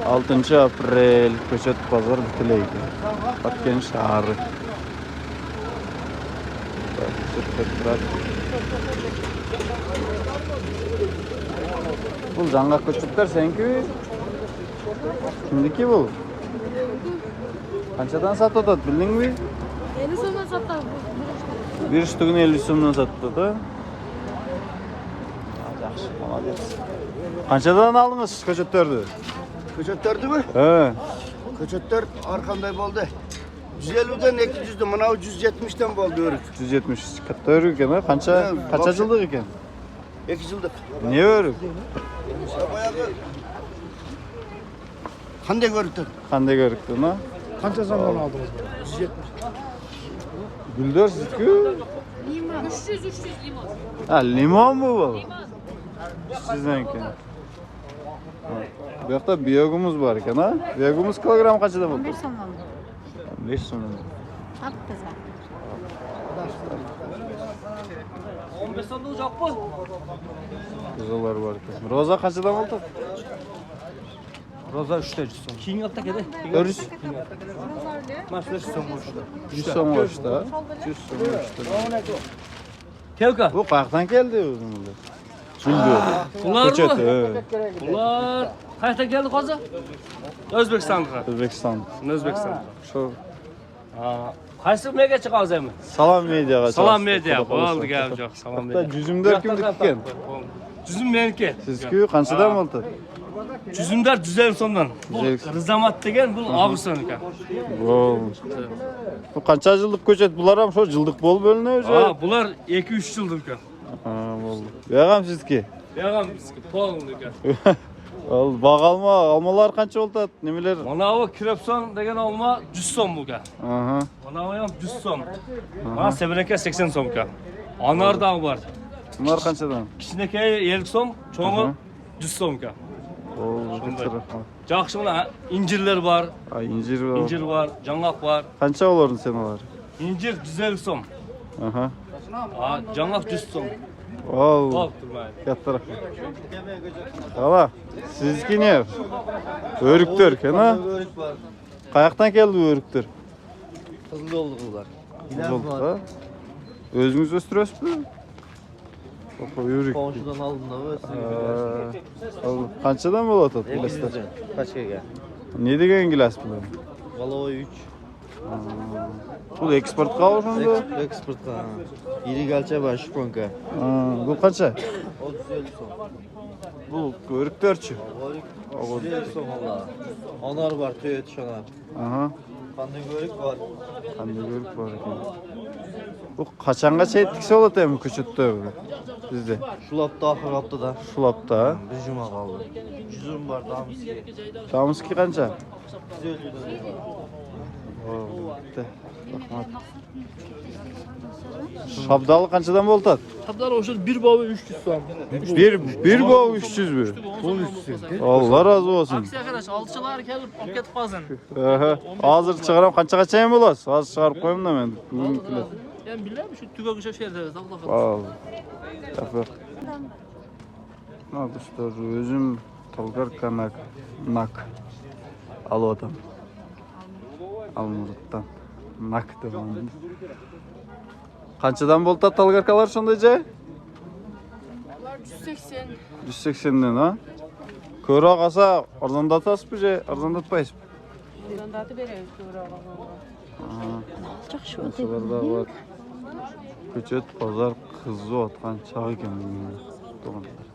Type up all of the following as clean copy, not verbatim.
6 aprel Köçet pazar bitileydi. Batken şaharı. Bu жаңа көчөттөр сеники? Kimdiki bu? Qanchadan sotadi, bildingmi? 50 so'mdan sotadi. Bir штугун 50 so'mdan sotadi. Yaxshi, молодец. Qanchadan aldınız köçötlerdi? Köçötlerdi mi? He. Köçötler arkamday oldu. 150'den 200'dü, mına 170'den oldu örük. 170 katta örük ekan, qancha yıllık ekan? 2 yıllık. Ne örük? Bayağı Qanday örükler? Qanday örükdü ha? Qancha zaman aldınız? 170. Güldür sizki? Limon. 300 limon. Ha, limon bu. Sizniki. Bu yoqda biyogumuz bor ekan, ha? Biyogumuz kilogram qanchadan bo'ldi? 15 so'mdan. 5 so'mdan. Attı zaten. 15 so'mdan yok mu? Rozalar bor ekan. Roza qanchadan bo'ldi? Roza 3 so'm. Keyin yoqda kedi. 400 Mana 5 so'm bo'ldi. 100 so'm olishdi. 100 so'm olishdi. Kelka. Bu qayerdan keldi o'zi bunlar? Güldür. Bunlar Ko'chat, mı? Bunlar qayerdan keldi hozir? O'zbekistonga. O'zbekiston. O'zbekiston. Shu Qaysi mega chiqazaymi? Salom mediaga. Salom media. Bo'ldi, gap yo'q. Salom media. Juzumdor kimniki ekan? Juzum meniki. Sizki qanchadan bo'ldi? Juzumdor 150 so'mdan. Bu 150. Rizomat degan bu Og'uston ekan. Bu qancha yillik ko'chat? Bular ham shu yillik bo'lib bo'linadi o'zi. Ha, bular 2-3 yildir ekan. Ha, bo'ldi. Bu ham sizki. Yag'am bizga polni ekan. Al bag'alma, olmalar qancha bo'ldi? Nimalar? Mana bu Krepson degan olma 100 so'm bu ekan. Aha. Mana bu ham 100 so'm. Mana Sebeneka 80 so'm ekan. Anardan bor. Bunlar qanchadan? Kichkinaki 50 so'm, cho'ngi 100 so'm ekan. Yaxshi mana injirlar bor. Ay, incir var. İncir var, жаңғақ var. Qancha olardın sen olar? İncir 150 so'm. Aha. Ha, жаңғақ 100 so'm. Ol. Bak turmaydi. Katta rahmat. Hala, sizniki ne? Örüktür, kana? Örük var. Qayaqdan keldi bu örüktür? Kızıloldu bunlar. Kızıloldu. Özünüz östürüyorsunuz mu? Örük. Komşudan aldım da bu. Qanchadan bo'ladi gilaslar? Kaçga gel? Ne degan gilas bu? Valoy 3. Bu eksportga olganda? Eksportga. Yiri galcha var şponka. Bu qancha? 350 so'm. Bu örüktörçü. Örük 150 so'm valla. Anar var, tüyet şana. Aha. Qanday örük var? Qanday örük bor ekan? Bu qachongacha yetkisi bo'ladi ham ko'chatda bizda? Şu hafta ahir haftada. Shu hafta. Bir cuma kaldı. Yüzüm var damızki. Damızki qancha? 150 lira. Bitta. Rahmat. Shabdali qanchadan bo'ldi? Tablar o'sha 1 bobi 300 so'm. Bir bu 300 mü? Allah razı olsun. Aksiya qarash, oltichalar kelib olib ketib qolsin. Aha. Hozir chiqaram, qanchaga bo'lasiz? Hozir chiqarib qo'yim da men. Bugungilar. Men bilmayman, shu tugagicha she'rda taqla Al. Yapaq. Ha, dostlar, özüm Talgar nak alıvatam. Almuruttan. Nak devam. Qanchadan bo'ldi talgarkalar shundaycha? Ular 180. 180'den ha? Ko'ra qolsa arzondatasizmi je? Arzondatmaysizmi? Arzondatib beramiz ko'proq. Yaxshi Masalarda var. Ko'chat bozor qizib otgan chog' ekan bunlar. To'g'rilar.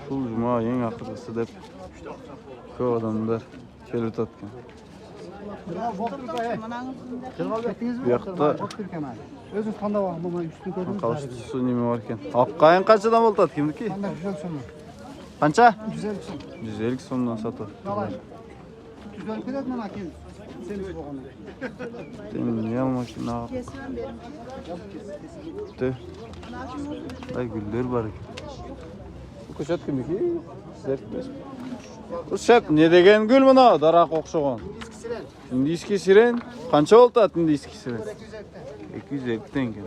Shu juma eng oxirgisi deb ko'p odamlar kelib o'tgan. Bu yoqda O'zingiz qanday var? Bu üstünü koydunuz. qavishchi nima bor ekan? Oqqayin qanchadan bo'ladi kimniki? Qanday güzel so'm. Qancha? 150 so'm. 150 so'mdan sotadi. Qalay. 150 kerak mana keyin. Sen bo'lganda. Temiyal makina. Bitti. Ay güller var. Bu ko'chat kimniki? Sizlar kimsizmi? Bu shap ne degan gul buni? Daraxt o'xshagan. Indiyskiy siren. Qancha bo'ladi indiyskiy siren? 250 dan ekan.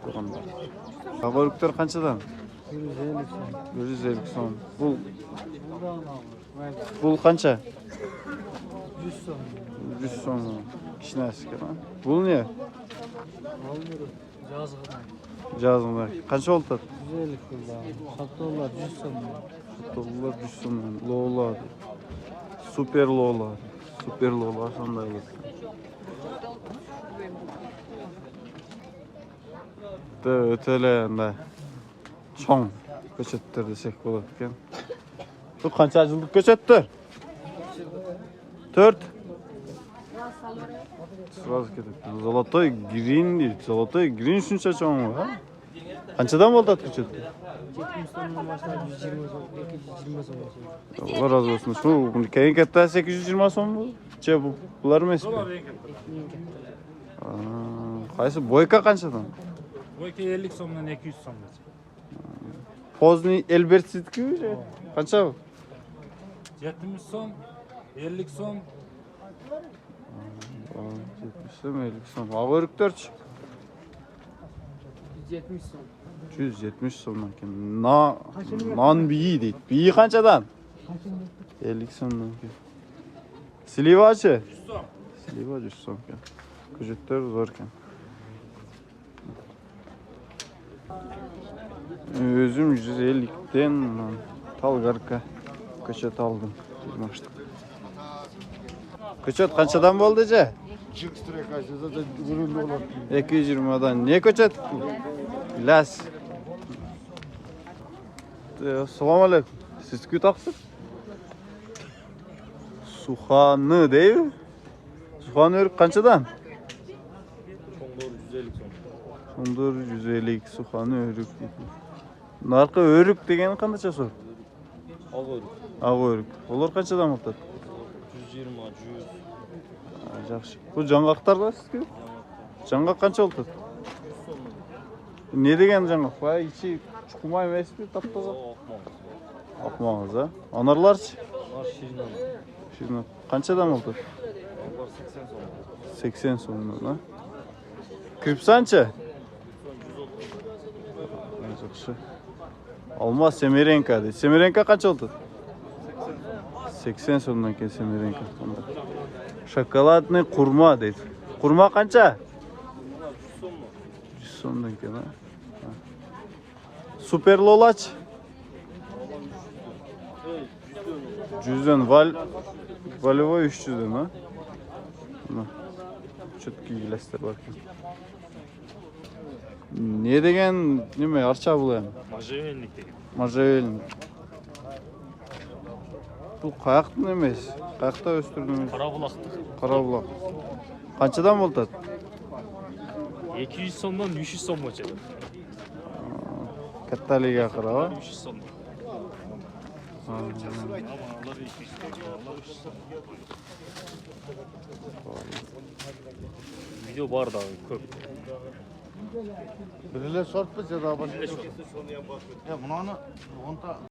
To'g'ri. Qavoruklar qanchadan? 150 so'm. Bul qancha? 100 so'm. Kishnasi ekan. Bul ne? Жазғымдар. Қанша болды? 150 puldan. Satıyorlar 100 so'mdan. Dollar 100 so'mdan. Lola. Super Lola. Super Lola sonday ketdi. Ötele çoğun köçetler desek болады eкен. Bu qancha жылдық köçettir? 4. Сразу кетеді. Золотой грин дейді. Золотой грин шунша çoğun ғой. Qanchadan болды köçettir? 70 so'mdan boshlab 120 so'm, 220 so'm. Allah razı olsun. Şu bunu keyin katta 820 so'm bu. Che bular emas. Qaysi boyka qanchadan? Boyka 50 so'mdan 200 so'mgacha. Pozni Elbertsidki qancha bu? 70 so'm, 50 so'm. 70 so'm, 50 so'm. Ağırıklarchi? 170 so'm. 170 so'mdan keyin. Non biyi deydi. Biyi qanchadan? 50 so'mdan keyin. Slivachi? 100 so'm. Sliva 100 so'm ekan. Ko'chatlar zo'r ekan. Özüm 150'den Talgarka köçet aldım. 20 штук. Köçet qanchadan bo'ldi ja? 220'dan. Ne köçet? Las. Assalomu alaykum. Siz-ku taqsir? Suxani deymi? Suxani o'rik qanchadan? Çomdor 150 suxani o'rik deydi. Narxi o'rik degani qancha so'm? Aq o'rik. Ular qanchadan bo'ladi? 120, 100. Yaxshi. Bu жаңғақтарда sizga? Жаңғақ qancha bo'ladi? Ne degan жаңғақ? Voy, ichi chuqmay emasmi? Tap-toza. Oqmog'iz, ha? Anarlarchi? Shirin. Qanchadan bo'ladi? 80 so'mdan, ha? Kripsanchi? Yaxshi. Olma Semerenka deydi. Semerenka qancha bo'ladi? 80 so'mdan keyin Semerenka. Shokoladniy qurma deydi. Qurma qancha? 100 so'mdan keyin, ha? Super Lolach? 100'dan. Valvoy 300'dan, ha? Четкий gilaslar bor ekan. Ne degan, nima archa bo'laymi? Можжевельник degan. Можжевельник. Bu qayoqdan emas? Qayoqda o'stirdingiz? Qarabulaqda. Qarabuloq. Qanchadan bo'ladi? 200 so'mdan 300 so'mgacha. Kattaligiga qarab, 300 so'm. Video var da ko'p. Biriler short biz ya da boshqa. Ya bunani 10 ta